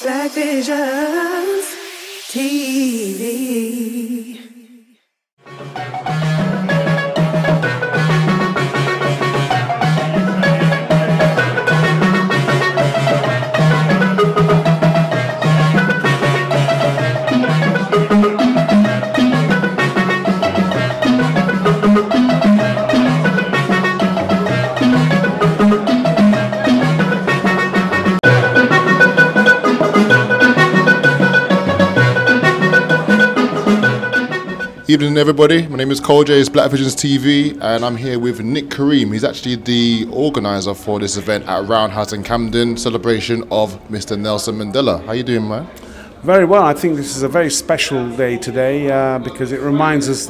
Black Visions TV. Evening everybody, my name is Cole J's Black Visions TV and I'm here with Nic Careem. He's actually the organiser for this event at Roundhouse in Camden, celebration of Mr. Nelson Mandela. How you doing, man? Very well. I think this is a very special day today because it reminds us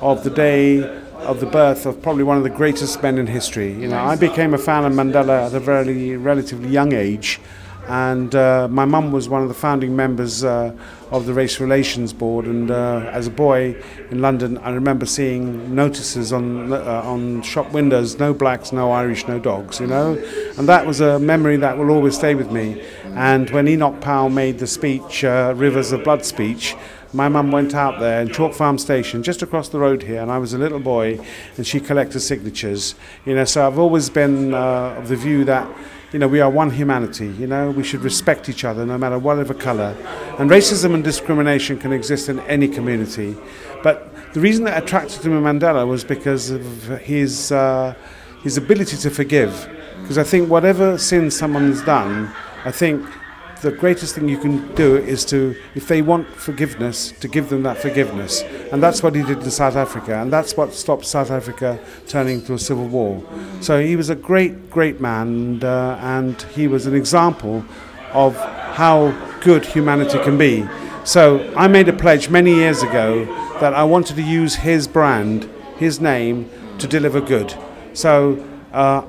of the day of the birth of probably one of the greatest men in history. You know, I became a fan of Mandela at a very relatively young age. And my mum was one of the founding members of the Race Relations Board, and as a boy in London I remember seeing notices on shop windows, no blacks, no Irish, no dogs, you know, and that was a memory that will always stay with me. And when Enoch Powell made the speech, Rivers of Blood speech, my mum went out there in Chalk Farm Station, just across the road here, and I was a little boy, and she collected signatures, you know, so I've always been of the view that, you know, we are one humanity, you know, we should respect each other no matter whatever colour. And racism and discrimination can exist in any community. But the reason that attracted me to Mandela was because of his ability to forgive. Because I think whatever sin someone's done, I think the greatest thing you can do is to, if they want forgiveness, to give them that forgiveness. And that's what he did in South Africa, and that's what stopped South Africa turning into a civil war. So he was a great, great man, and he was an example of how good humanity can be. So I made a pledge many years ago that I wanted to use his brand, his name, to deliver good. So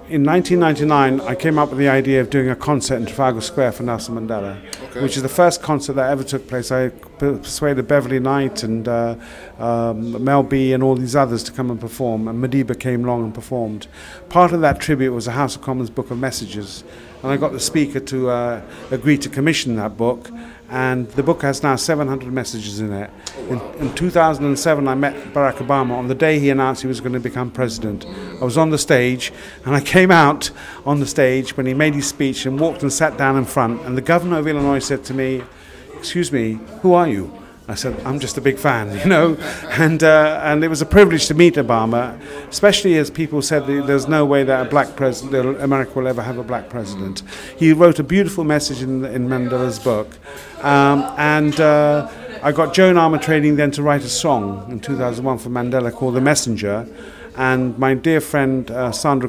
in 1999, I came up with the idea of doing a concert in Trafalgar Square for Nelson Mandela, which is the first concert that ever took place. I persuaded Beverly Knight and Mel B and all these others to come and perform, and Madiba came along and performed. Part of that tribute was a House of Commons book of messages, and I got the speaker to agree to commission that book. And the book has now 700 messages in it. In 2007, I met Barack Obama on the day he announced he was going to become president. I was on the stage, and I came out on the stage when he made his speech and walked and sat down in front. And the governor of Illinois said to me, "Excuse me, who are you?" I said, "I'm just a big fan," you know, and it was a privilege to meet Obama, especially as people said that there's no way that a black president, America will ever have a black president. He wrote a beautiful message in Mandela's book, and I got Joan Armatrading then to write a song in 2001 for Mandela called "The Messenger." And my dear friend Sandra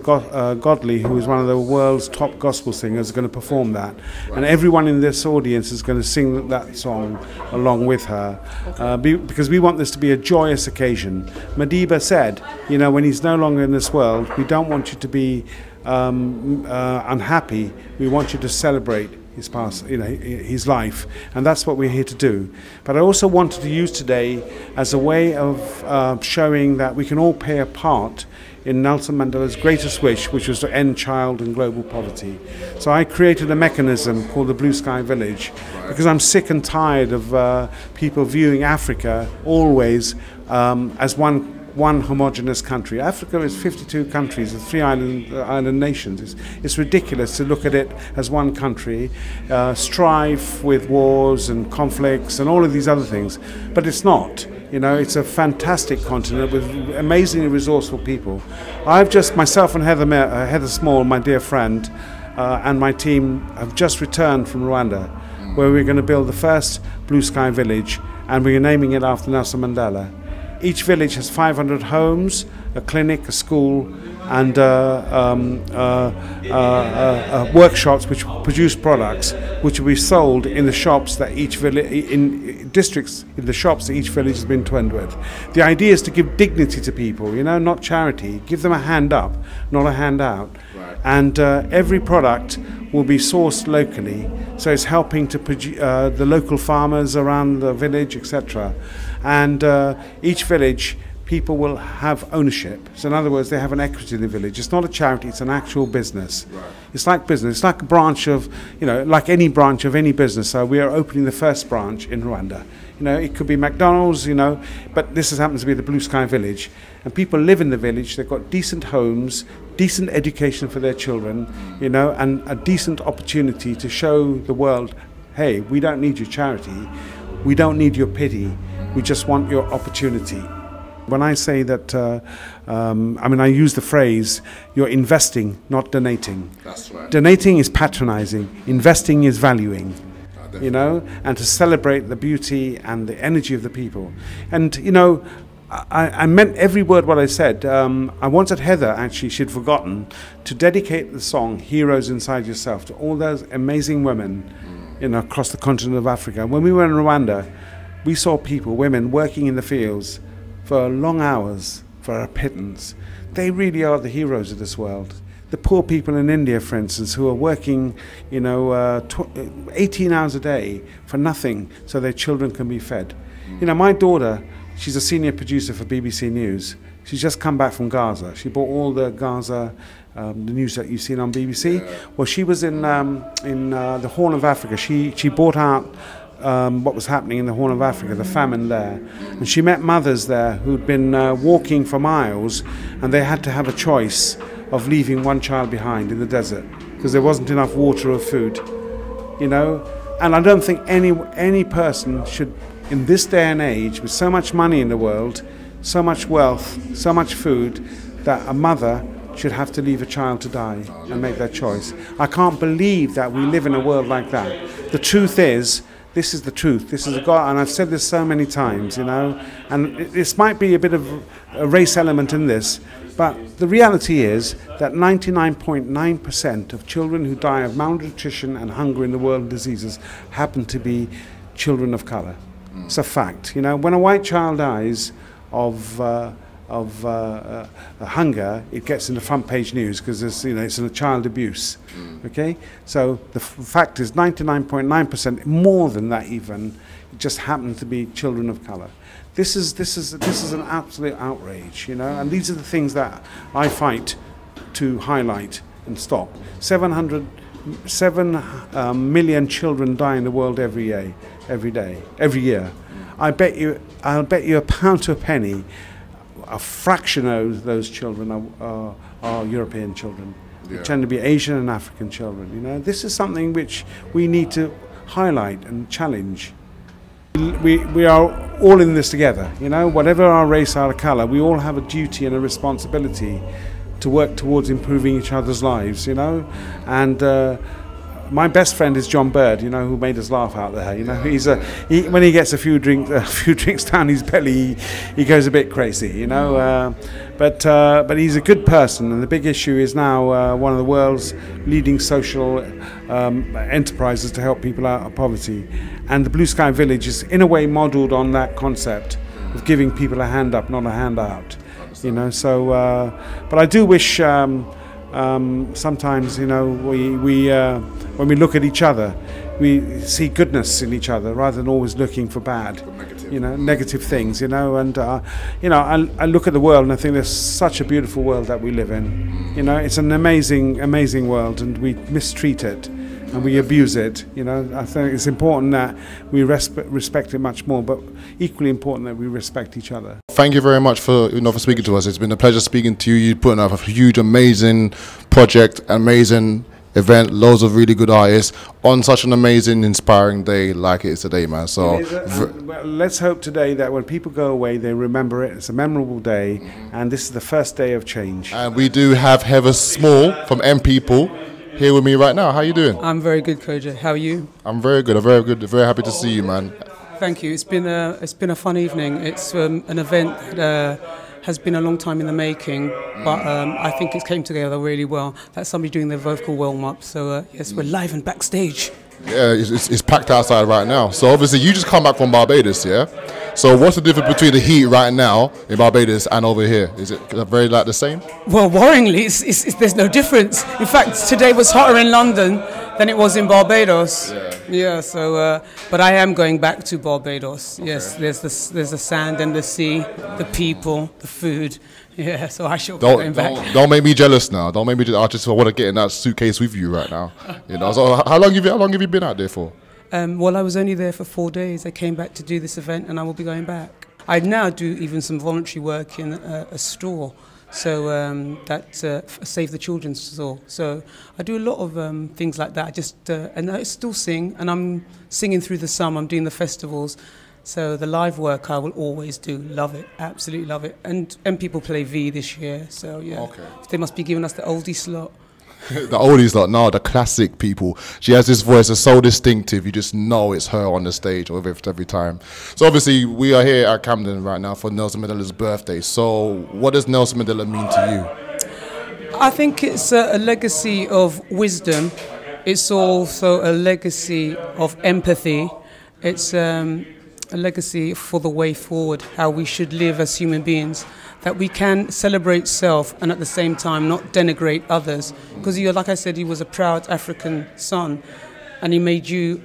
Godley, who is one of the world's top gospel singers, is going to perform that. And everyone in this audience is going to sing that song along with her, because we want this to be a joyous occasion. Madiba said, you know, when he's no longer in this world, we don't want you to be unhappy, we want you to celebrate his past, you know, his life, and that's what we're here to do. But I also wanted to use today as a way of showing that we can all play a part in Nelson Mandela's greatest wish, which was to end child and global poverty. So I created a mechanism called the Blue Sky Village, because I'm sick and tired of people viewing Africa always as one homogeneous country. Africa is 52 countries and 3 island nations. It's ridiculous to look at it as one country, strife with wars and conflicts and all of these other things, but it's not. You know, it's a fantastic continent with amazingly resourceful people. Myself and Heather Small, my dear friend, and my team have just returned from Rwanda, where we're going to build the first Blue Sky Village, and we're naming it after Nelson Mandela. Each village has 500 homes, a clinic, a school, and workshops which produce products which will be sold in the shops that each village, in districts, in the shops that each village has been twinned with. The idea is to give dignity to people, you know, not charity. Give them a hand up, not a hand out. Right. And every product will be sourced locally, so it's helping to produce the local farmers around the village, etc. And each village, people will have ownership. So in other words, they have an equity in the village. It's not a charity, it's an actual business. Right. It's like business. It's like a branch of, like any branch of any business. So we are opening the first branch in Rwanda. It could be McDonald's, but this happens to be the Blue Sky Village. And people live in the village, they've got decent homes, decent education for their children, and a decent opportunity to show the world, hey, we don't need your charity, we don't need your pity, we just want your opportunity. When I say that, I use the phrase, you're investing, not donating. That's right. Donating is patronizing, investing is valuing. And to celebrate the beauty and the energy of the people. And, I meant every word what I said. I wanted Heather, actually, she'd forgotten, to dedicate the song Heroes Inside Yourself to all those amazing women across the continent of Africa. When we were in Rwanda, we saw people, women, working in the fields for long hours for a pittance. They really are the heroes of this world. The poor people in India, for instance, who are working, 18 hours a day for nothing so their children can be fed. My daughter, she's a senior producer for BBC News. She's just come back from Gaza. She brought all the Gaza, the news that you've seen on BBC. Yeah. Well, she was in the Horn of Africa. She brought out what was happening in the Horn of Africa, the famine there. And she met mothers there who'd been walking for miles, and they had to have a choice of leaving one child behind in the desert because there wasn't enough water or food, And I don't think any person should, in this day and age, with so much money in the world, so much wealth, so much food, that a mother should have to leave a child to die and make that choice. I can't believe that we live in a world like that. The truth is, this is the truth. This is a God, and I've said this so many times, and this might be a bit of a race element in this, but the reality is that 99.9% of children who die of malnutrition and hunger in the world of diseases happen to be children of colour. It's a fact. When a white child dies of hunger, it gets in the front page news because it's a child abuse. Okay, so the fact is 99.9%, more than that even, it just happened to be children of colour. This is an absolute outrage, and these are the things that I fight to highlight and stop. 7 million children die in the world every year. I'll bet you a pound to a penny, a fraction of those children are European children. They tend to be Asian and African children. This is something which we need to highlight and challenge. We are all in this together, whatever our race, our colour, we all have a duty and a responsibility to work towards improving each other's lives, and my best friend is John Bird, who made us laugh out there. When he gets a few drinks down his belly, he goes a bit crazy, But he's a good person, and the big issue is now one of the world's leading social enterprises to help people out of poverty. And the Blue Sky Village is, in a way, modelled on that concept of giving people a hand up, not a hand out. So, but I do wish. Sometimes, when we look at each other, we see goodness in each other rather than always looking for bad, negative things, and, I look at the world and I think there's such a beautiful world that we live in. It's an amazing, amazing world, and we mistreat it and we abuse it. I think it's important that we respect it much more, but equally important that we respect each other. Thank you very much for speaking to us. It's been a pleasure speaking to you. You're putting up a huge, amazing project, amazing event, loads of really good artists on such an amazing, inspiring day like it is today, man. So well, let's hope today that when people go away, they remember it. It's a memorable day, and this is the first day of change. And we do have Heather Small from M People here with me right now. How you doing? I'm very good, Koja. How are you? I'm very good. I'm very good. Very happy to see you, man. Thank you. It's been a fun evening. It's an event that has been a long time in the making, but I think it came together really well. That's somebody doing their vocal warm-up. So yes, we're live and backstage. Yeah, it's packed outside right now. So obviously you just come back from Barbados, yeah? So what's the difference between the heat right now in Barbados and over here? Is it very like the same? Well, worryingly, there's no difference. In fact, today was hotter in London than it was in Barbados. Yeah. Yeah. So, but I am going back to Barbados. Okay. Yes. There's the sand and the sea, the people, the food. Yeah. So I shall be going back. Don't make me jealous now. Don't make me. I just want to get in that suitcase with you right now. You know. So how long have you been out there for? Well, I was only there for 4 days. I came back to do this event, and I will be going back. I now do even some voluntary work in a store. So Save the Children's store. So I do a lot of things like that. And I still sing, and I'm singing through the summer. I'm doing the festivals. So the live work I will always do. Love it, absolutely love it. And people play V this year. So yeah, okay. They must be giving us the oldie slot. The oldies lot, no, the classic people. She has this voice that's so distinctive, you just know it's her on the stage every time. So obviously we are here at Camden right now for Nelson Mandela's birthday. So what does Nelson Mandela mean to you? I think it's a legacy of wisdom. It's also a legacy of empathy. It's a legacy for the way forward, how we should live as human beings. That we can celebrate self and at the same time not denigrate others. Because like I said, he was a proud African son, and he made you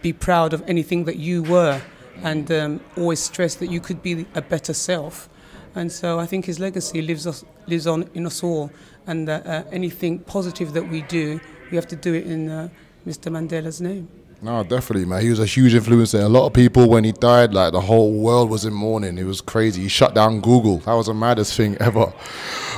be proud of anything that you were, and always stress that you could be a better self. And so I think his legacy lives on in us all, and anything positive that we do, we have to do it in Mr. Mandela's name. No, definitely, man. He was a huge influence. A lot of people, when he died, like the whole world was in mourning. It was crazy. He shut down Google. That was the maddest thing ever.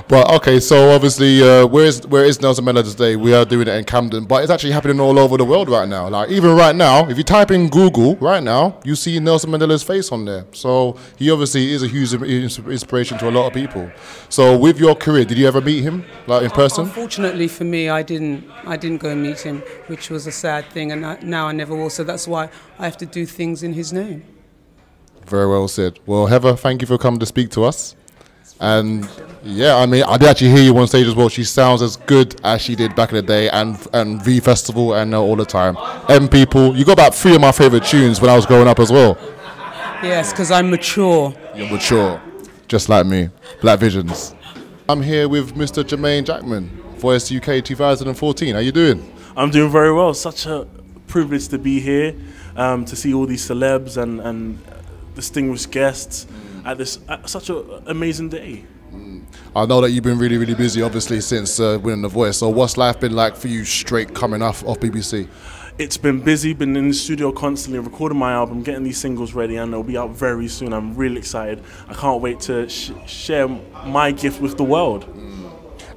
But okay, so obviously, where is Nelson Mandela today? We are doing it in Camden, but it's actually happening all over the world right now. Like even right now, if you type in Google right now, you see Nelson Mandela's face on there. So he obviously is a huge inspiration to a lot of people. So with your career, did you ever meet him, like in person? Unfortunately for me, I didn't go and meet him, which was a sad thing, and now I never will. So that's why I have to do things in his name. Very well said. Well, Heather, thank you for coming to speak to us. And yeah, I mean, I did actually hear you on stage as well. She sounds as good as she did back in the day, and V Festival and all the time. M People, you got about 3 of my favourite tunes when I was growing up as well. Yes, because I'm mature. You're mature, just like me. Black Visions. I'm here with Mr. Jermain Jackman, Voice UK 2014. How you doing? I'm doing very well. Such a privilege to be here, to see all these celebs and distinguished guests at such an amazing day. I know that you've been really, really busy, obviously, since winning The Voice. So what's life been like for you straight coming off BBC? It's been busy, been in the studio constantly, recording my album, getting these singles ready, and they'll be out very soon. I'm really excited. I can't wait to share my gift with the world.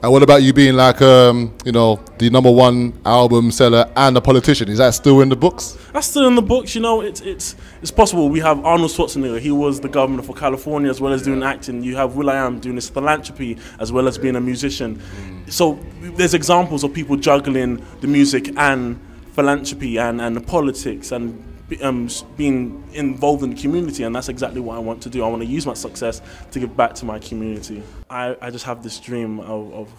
And what about you being like, you know, the #1 album seller and a politician? Is that still in the books? That's still in the books, you know. It's possible. We have Arnold Schwarzenegger. He was the governor for California as well as doing acting. You have will.i.am doing his philanthropy as well as being a musician. So there's examples of people juggling the music and philanthropy and the politics and being involved in the community, and that's exactly what I want to do. I want to use my success to give back to my community. I just have this dream of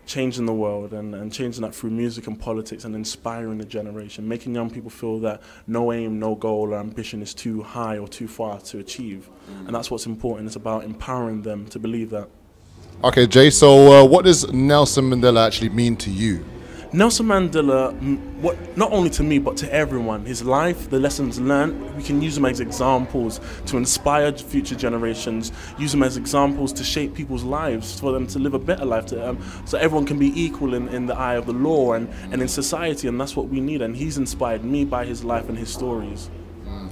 changing the world and changing that through music and politics and inspiring the generation, making young people feel that no aim, no goal or ambition is too high or too far to achieve. And that's what's important. It's about empowering them to believe that. Okay, Jay, so what does Nelson Mandela actually mean to you? Nelson Mandela, not only to me but to everyone, his life, the lessons learned, we can use them as examples to inspire future generations, use them as examples to shape people's lives, for them to live a better life, so everyone can be equal in the eye of the law and in society, and that's what we need. And he's inspired me by his life and his stories.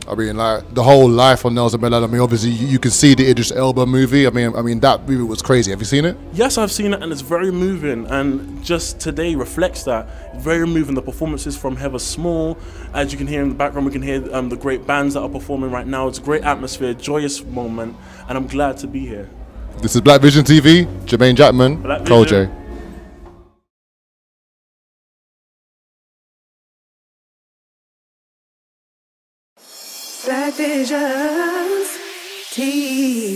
I mean, like the whole life of Nelson Mandela. I mean, obviously you can see the Idris Elba movie. I mean that movie was crazy. Have you seen it? Yes, I've seen it, and it's very moving. And just today reflects that. Very moving. The performances from Heather Small, as you can hear in the background, we can hear the great bands that are performing right now. It's a great atmosphere, joyous moment, and I'm glad to be here. This is Black Vision TV. Jermain Jackman, Cole J. Black Visions TV.